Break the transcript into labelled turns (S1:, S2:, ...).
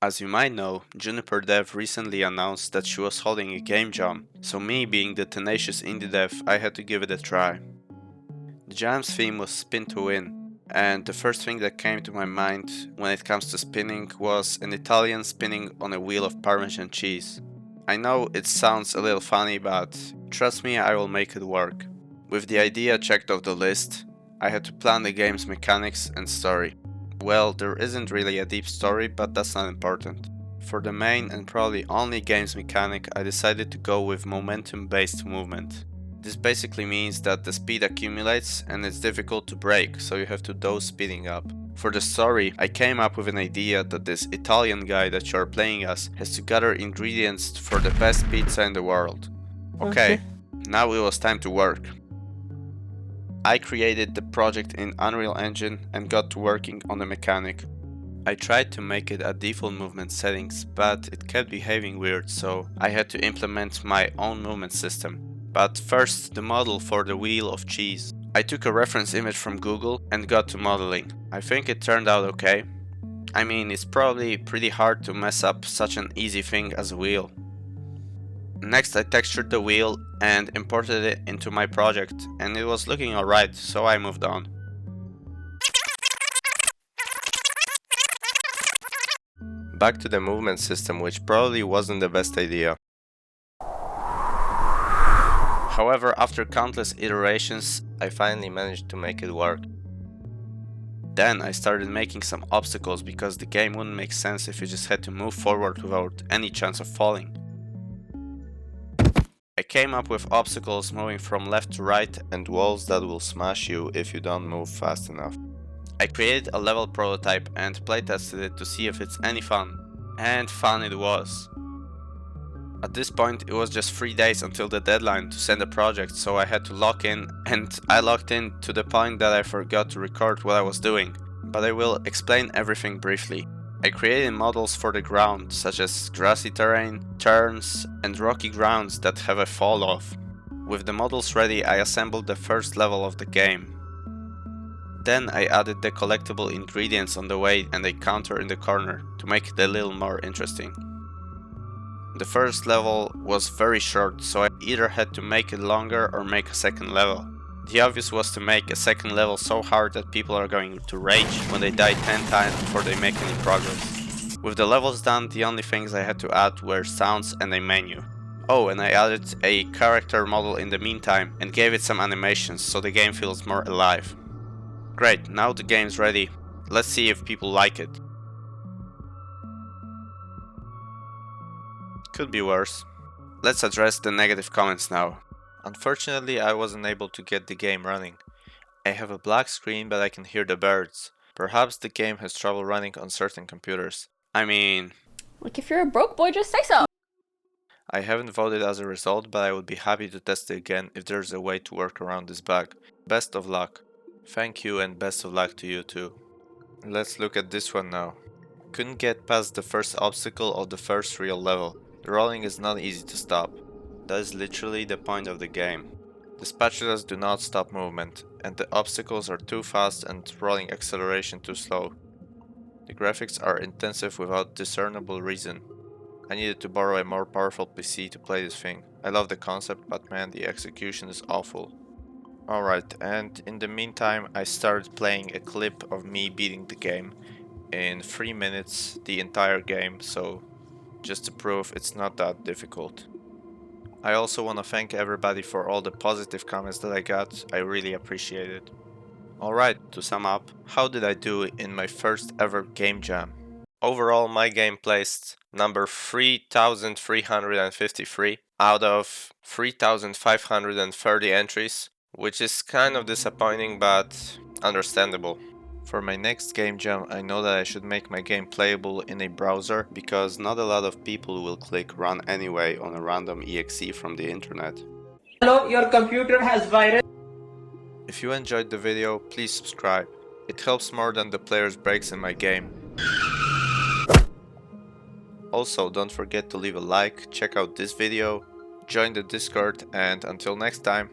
S1: As you might know, Juniper Dev recently announced that she was holding a game jam, so me being the tenacious indie dev, I had to give it a try. The jam's theme was Spin to Win, and the first thing that came to my mind when it comes to spinning was an Italian spinning on a wheel of Parmesan cheese. I know it sounds a little funny, but trust me, I will make it work. With the idea checked off the list, I had to plan the game's mechanics and story. Well, there isn't really a deep story, but that's not important. For the main and probably only game's mechanic, I decided to go with momentum-based movement. This basically means that the speed accumulates and it's difficult to break, so you have to dose speeding up. For the story, I came up with an idea that this Italian guy that you're playing as has to gather ingredients for the best pizza in the world. Okay, now it was time to work. I created the project in Unreal Engine and got to working on the mechanic. I tried to make it at default movement settings, but it kept behaving weird, so I had to implement my own movement system. But first, the model for the wheel of cheese. I took a reference image from Google and got to modeling. I think it turned out okay. I mean, it's probably pretty hard to mess up such an easy thing as a wheel. Next, I textured the wheel and imported it into my project, and it was looking alright, so I moved on. Back to the movement system, which probably wasn't the best idea. However, after countless iterations, I finally managed to make it work. Then I started making some obstacles because the game wouldn't make sense if you just had to move forward without any chance of falling. I came up with obstacles moving from left to right and walls that will smash you if you don't move fast enough. I created a level prototype and playtested it to see if it's any fun. And fun it was. At this point it was just 3 days until the deadline to send the project, so I had to lock in, and I locked in to the point that I forgot to record what I was doing. But I will explain everything briefly. I created models for the ground, such as grassy terrain, turns, and rocky grounds that have a fall off. With the models ready, I assembled the first level of the game. Then I added the collectible ingredients on the way and a counter in the corner to make it a little more interesting. The first level was very short, so I either had to make it longer or make a second level. The obvious was to make a second level so hard that people are going to rage when they die 10 times before they make any progress. With the levels done, the only things I had to add were sounds and a menu. Oh, and I added a character model in the meantime and gave it some animations so the game feels more alive. Great, now the game's ready. Let's see if people like it. Could be worse. Let's address the negative comments now. Unfortunately, I wasn't able to get the game running. I have a black screen, but I can hear the birds. Perhaps the game has trouble running on certain computers. I mean...
S2: Like, if you're a broke boy, just say so!
S1: I haven't voted as a result, but I would be happy to test it again if there's a way to work around this bug. Best of luck. Thank you and best of luck to you too. Let's look at this one now. Couldn't get past the first obstacle of the first real level. The rolling is not easy to stop. That is literally the point of the game. The spatulas do not stop movement, and the obstacles are too fast and rolling acceleration too slow. The graphics are intensive without discernible reason. I needed to borrow a more powerful PC to play this thing. I love the concept, but man, the execution is awful. Alright, and in the meantime I started playing a clip of me beating the game in 3 minutes, the entire game, so just to prove it's not that difficult. I also want to thank everybody for all the positive comments that I got, I really appreciate it. Alright, to sum up, how did I do in my first ever game jam? Overall my game placed number 3353 out of 3530 entries, which is kind of disappointing but understandable. For my next game jam, I know that I should make my game playable in a browser because not a lot of people will click run anyway on a random exe from the internet.
S3: Hello, your computer has virus.
S1: If you enjoyed the video, please subscribe. It helps more than the player's breaks in my game. Also, don't forget to leave a like, check out this video, join the Discord, and until next time.